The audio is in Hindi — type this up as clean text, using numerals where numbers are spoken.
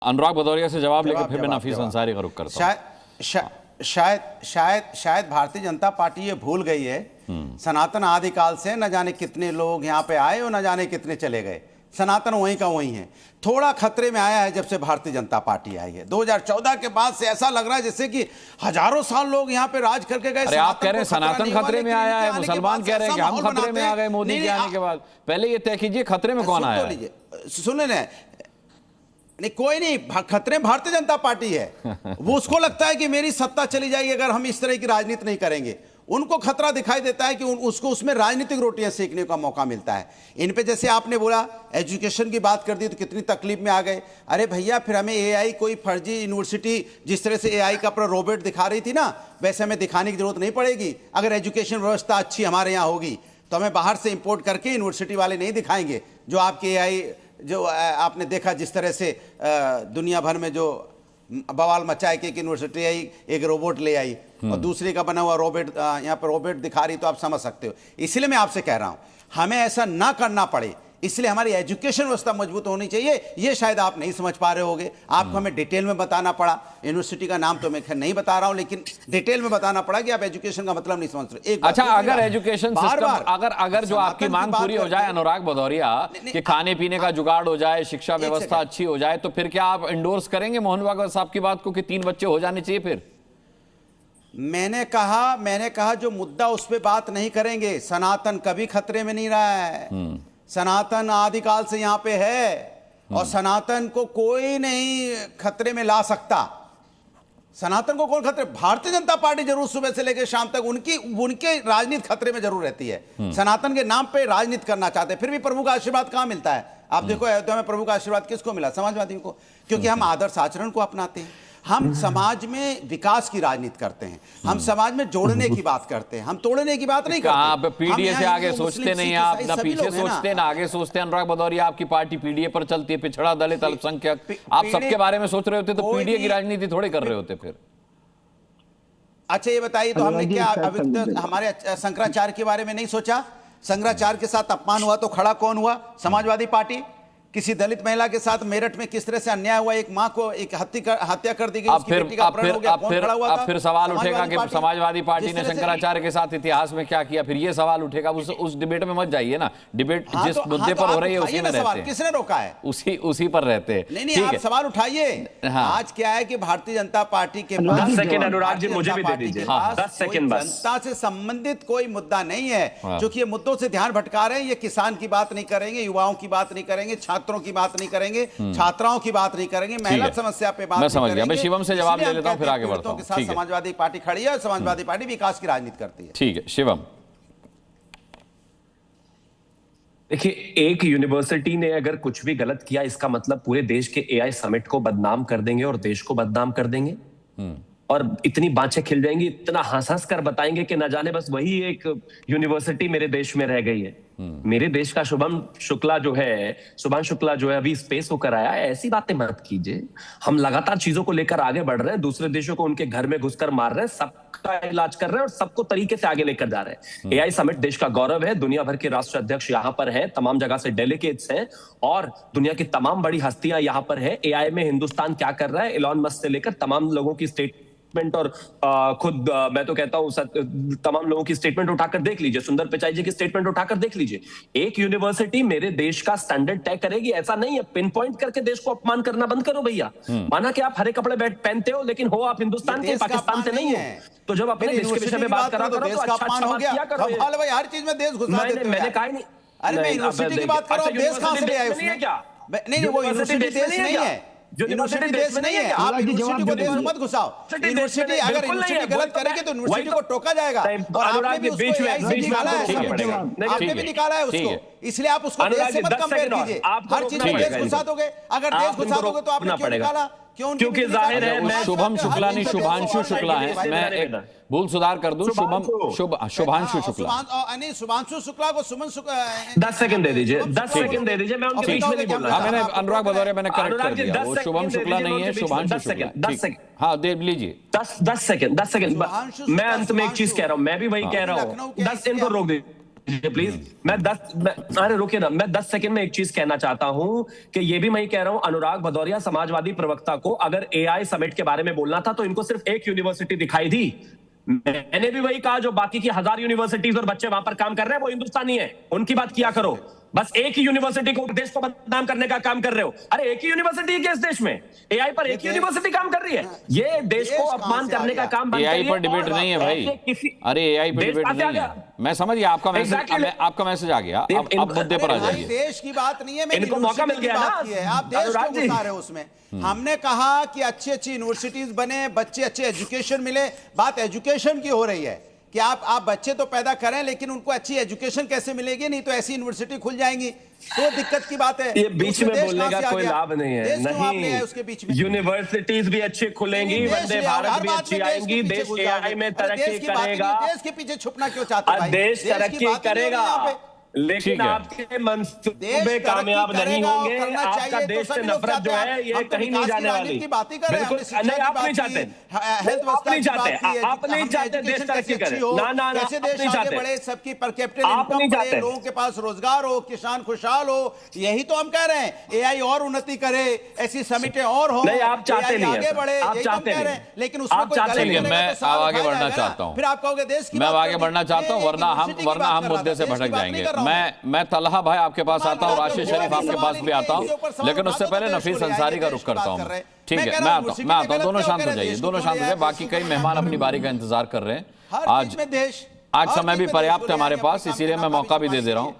अनुराग भदौरिया से जवाब लेकर फिर मैं नफीस अंसारी का रुख करता हूं। शायद भारतीय जनता पार्टी ये भूल गई है, सनातन आदिकाल से न जाने कितने लोग यहाँ पे आए और न जाने कितने चले गए। सनातन वहीं का वहीं है। थोड़ा खतरे में आया है जब से भारतीय जनता पार्टी आई है। 2014 के बाद से ऐसा लग रहा है जैसे कि हजारों साल लोग यहाँ पे राज करके गए। अरे आप कह रहे हैं सनातन खतरे में आया है, मुसलमान कह रहे हैं कि हम खतरे में आ गए मोदी के आने के बाद। पहले ये तय कीजिए खतरे में कौन आया है? सुन लें, नहीं कोई नहीं, खतरे में भारतीय जनता पार्टी है। वो उसको लगता है कि मेरी सत्ता चली जाएगी अगर हम इस तरह की राजनीति नहीं करेंगे। उनको खतरा दिखाई देता है कि उसको उसमें राजनीतिक रोटियां सेकने का मौका मिलता है। इन पे जैसे आपने बोला एजुकेशन की बात कर दी तो कितनी तकलीफ में आ गए। अरे भैया फिर हमें एआई कोई फर्जी यूनिवर्सिटी जिस तरह से एआई का अपना रोबोट दिखा रही थी ना, वैसे हमें दिखाने की जरूरत नहीं पड़ेगी। अगर एजुकेशन व्यवस्था अच्छी हमारे यहाँ होगी तो हमें बाहर से इंपोर्ट करके यूनिवर्सिटी वाले नहीं दिखाएंगे। जो आपके एआई जो आपने देखा जिस तरह से दुनिया भर में जो बवाल मचाए कि एक यूनिवर्सिटी आई, एक रोबोट ले आई और दूसरे का बना हुआ रोबोट यहाँ पर रोबोट दिखा रही, तो आप समझ सकते हो। इसलिए मैं आपसे कह रहा हूं हमें ऐसा ना करना पड़े, इसलिए हमारी एजुकेशन व्यवस्था मजबूत होनी चाहिए। ये शायद आप नहीं समझ पा रहे होगे, आपको हमें डिटेल में बताना पड़ा। यूनिवर्सिटी का नाम तो मैं खैर नहीं बता रहा हूं, लेकिन डिटेल में बताना पड़ा कि आप एजुकेशन का मतलब नहीं समझ रहे। अच्छा, अगर एजुकेशन सिस्टम अगर जो आपकी मांग पूरी हो जाए अनुराग भदौरिया कि खाने पीने का जुगाड़ हो जाए, शिक्षा व्यवस्था अच्छी हो जाए, तो फिर क्या आप इंडोर्स करेंगे मोहन भागवत साहब की बात को कि 3 बच्चे हो जाने चाहिए? फिर मैंने कहा जो मुद्दा उस पर बात नहीं करेंगे। सनातन कभी खतरे में नहीं रहा है। सनातन आदिकाल से यहां पे है और सनातन को कोई नहीं खतरे में ला सकता। सनातन को कौन खतरे? भारतीय जनता पार्टी जरूर सुबह से लेकर शाम तक उनके राजनीति खतरे में जरूर रहती है। सनातन के नाम पे राजनीति करना चाहते हैं, फिर भी प्रभु का आशीर्वाद कहां मिलता है? आप देखो अयोध्या में प्रभु का आशीर्वाद किसको मिला? समाजवादियों को, क्योंकि हम आदर्श आचरण को अपनाते हैं। हम समाज में विकास की राजनीति करते हैं, हम समाज में जोड़ने की बात करते हैं, हम तोड़ने की बात नहीं करते। आप पीडीए से आगे सोचते नहीं, आप ना पीछे सोचते ना आगे सोचते। अनुराग भदौरिया आपकी पार्टी पीडीए पर चलती है, पिछड़ा दलित अल्पसंख्यक, आप सबके बारे में सोच रहे होते तो पीडीए की राजनीति थोड़ी कर रहे होते फिर। अच्छा ये बताइए, तो हमने क्या अभी हमारे शंकराचार्य के बारे में नहीं सोचा? शंकराचार्य के साथ अपमान हुआ तो खड़ा कौन हुआ? समाजवादी पार्टी। किसी दलित महिला के साथ मेरठ में किस तरह से अन्याय हुआ, एक मां को एक हत्या कर दी गई, उसकी बेटी का अपहरण हो गया, कौन खड़ा हुआ था? अब फिर सवाल उठेगा कि समाजवादी पार्टी ने शंकराचार्य के साथ इतिहास में क्या किया। फिर ये सवाल उठेगा, उस डिबेट में मत जाइए ना। डिबेट जिस मुद्दे पर हो रही है उसी में रहते हैं। किसने रोका है? उसी पर रहते हैं। नहीं, आप सवाल उठाइए। आज क्या है कि भारतीय जनता पार्टी के पास 10 सेकंड अनुराग जी मुझे भी दे दीजिए, 10 सेकंड बस। जनता से संबंधित कोई मुद्दा नहीं है, क्योंकि ये मुद्दों से ध्यान भटका रहे हैं। ये किसान की बात नहीं करेंगे, युवाओं की बात नहीं करेंगे, छात्रों की बात नहीं करेंगे, छात्राओं की बात नहीं करेंगे, महिला समस्या पे बात मैं समझ गया। मैं शिवम से जवाब ले लेता हूं, फिर आगे बढ़ता हूं। समाजवादी पार्टी खड़ी है और समाजवादी पार्टी विकास की राजनीति करती है। ठीक है शिवम। देखिए, एक यूनिवर्सिटी ने अगर कुछ भी गलत किया, इसका मतलब पूरे देश के एआई समिट को बदनाम कर देंगे और देश को बदनाम कर देंगे और इतनी बाँचें खिल जाएंगी, इतना हंस कर बताएंगे कि न जाने बस वही एक यूनिवर्सिटी मेरे देश में रह गई है। मेरे देश का शुभांशु शुक्ला जो है अभी स्पेस होकर आया है। ऐसी बातें मत कीजिए। हम लगातार चीजों को लेकर आगे बढ़ रहे हैं, दूसरे देशों को उनके घर में घुसकर मार रहे हैं, सबका इलाज कर रहे हैं और सबको तरीके से आगे लेकर जा रहे हैं। एआई समिट देश का गौरव है। दुनिया भर के राष्ट्र अध्यक्ष यहाँ पर हैं, तमाम जगह से डेलीगेट्स हैं और दुनिया की तमाम बड़ी हस्तियां यहाँ पर है। एआई में हिंदुस्तान क्या कर रहा है, एलॉन मस्क से लेकर तमाम लोगों की स्टेटमेंट और खुद मैं तो कहता हूं तमाम लोगों की स्टेटमेंट उठाकर देख लीजिए, सुंदर पिचाई जी की स्टेटमेंट उठाकर देख लीजिए। एक यूनिवर्सिटी मेरे देश का स्टैंडर्ड तय करेगी, ऐसा नहीं है। पिन पॉइंट करके देश को अपमान करना बंद करो भैया। माना कि आप हरे कपड़े पहनते हो, लेकिन हो आप हिंदुस्तान के, पाकिस्तान से नहीं हो। तो जब अपने देश के विषय में बात करा करो तो अच्छा किया करो। भाई हर चीज में देश घुसा देते हो। मैंने कहा ही नहीं। अरे मैं यूनिवर्सिटी की बात कर रहा हूं, देश कहां से ले आए उसमें? नहीं, वो यूनिवर्सिटी देश नहीं है। यूनिवर्सिटी देश नहीं है। आप यूनिवर्सिटी को देश में मत घुसाओ। यूनिवर्सिटी अगर यूनिवर्सिटी गलत करेगी तो यूनिवर्सिटी को टोका जाएगा और आपने भी उसको निकाला है, आपने भी निकाला है उसको। इसलिए आप उसको देश से मत कंपेयर कीजिए। हर चीज में देश घुसा दोगे। अगर देश घुसा दोगे तो आपने क्यों निकाला? क्योंकि जाहिर है मैं शुभम शुक्ला नहीं शुभांशु शुक्ला है। मैं एक भूल सुधार कर दूं, शुभांशु शुक्ला नहीं, शुभांशु शुक्ला को सुमन शुक्ला। 10 सेकंड दे दीजिए, 10 सेकंड दे दीजिए, मैं उनके बीच में नहीं बोल रहा। मैंने अनुराग भदौरिया मैंने करेक्ट कर दिया, वो शुभम शुक्ला नहीं है, शुभांशु शुक्ला। 10 सेकंड, हाँ दे लीजिए। 10 सेकंड। मैं अंत में एक चीज कह रहा हूं, मैं भी वही कह रहा हूं। 10 इनको रोक दीजिए। मुझे प्लीज। अरे रुकिए ना, मैं 10 सेकंड में एक चीज कहना चाहता हूं कि ये भी मैं कह रहा हूं, अनुराग भदौरिया समाजवादी प्रवक्ता को अगर एआई समिट के बारे में बोलना था तो इनको सिर्फ एक यूनिवर्सिटी दिखाई दी। मैंने भी वही कहा, जो बाकी की 1000 यूनिवर्सिटीज और बच्चे वहां पर काम कर रहे हैं वो हिंदुस्तानी है, उनकी बात किया करो। बस एक ही यूनिवर्सिटी को देश को बदनाम करने का काम कर रहे हो। अरे एक ही यूनिवर्सिटी है इस देश में, एआई पर एक ही यूनिवर्सिटी काम कर रही है। ये देश को अपमान करने का काम बंद एआई पर डिबेट नहीं है भाई। अरे एआई पर डिबेट नहीं है। मैं समझ गया आपका मैसेज, आपका मैसेज आ गया। अब मुद्दे पर आ जाइए। देश की बात नहीं है, इनको मौका मिल गया ना, आप देश को घुसा रहे हो उसमें। हमने कहा कि अच्छी अच्छी यूनिवर्सिटीज बने, बच्चे अच्छे एजुकेशन मिले। बात एजुकेशन की हो रही है कि आप बच्चे तो पैदा करें लेकिन उनको अच्छी एजुकेशन कैसे मिलेगी? नहीं तो ऐसी यूनिवर्सिटी खुल जाएंगी, तो दिक्कत की बात है। ये बीच में बोलने का कोई लाभ नहीं है। नहीं, उसके बीच में यूनिवर्सिटीज भी अच्छी खुलेंगी, वंदे भारत भी अच्छी आएंगी, देश एआई में तरक्की करेगा। देश के पीछे छुपना क्यों चाहते हैं? देश तरक्की करेगा लेकिन आपके मंसूबे कामयाब नहीं होंगे। आपका देश से नफरत जो है ये कहीं नहीं जाने वाली। बिल्कुल नहीं, आप नहीं चाहते, आप नहीं चाहते, आप नहीं चाहते देश तरक्की करे। ना ना ना, आप नहीं चाहते, सबकी पर कैपिटल इनकम बढ़े, लोगों के पास रोजगार हो, किसान खुशहाल हो। यही तो हम कह रहे हैं, एआई और उन्नति करे, ऐसी समिटें और हो। नहीं, आप चाहते नहीं, आगे बढ़े, आप चाहते नहीं, लेकिन उसमें कोई गलत नहीं। मैं आगे बढ़ना चाहता हूँ, फिर आप कहोगे देश की, मैं आगे बढ़ना चाहता हूँ, वरना हम मुद्दे से भटक जाएंगे। मैं तलहा भाई आपके पास आता हूँ, राशिद शरीफ आपके पास भी आता हूँ, लेकिन उससे पहले नफीस अंसारी का रुख करता हूँ। ठीक है, मैं आता हूँ। दोनों शांत हो जाइए, दोनों शांत हो जाइए। बाकी कई मेहमान अपनी बारी का इंतजार कर रहे हैं। आज समय भी पर्याप्त है हमारे पास, इसीलिए मैं मौका भी दे रहा हूँ।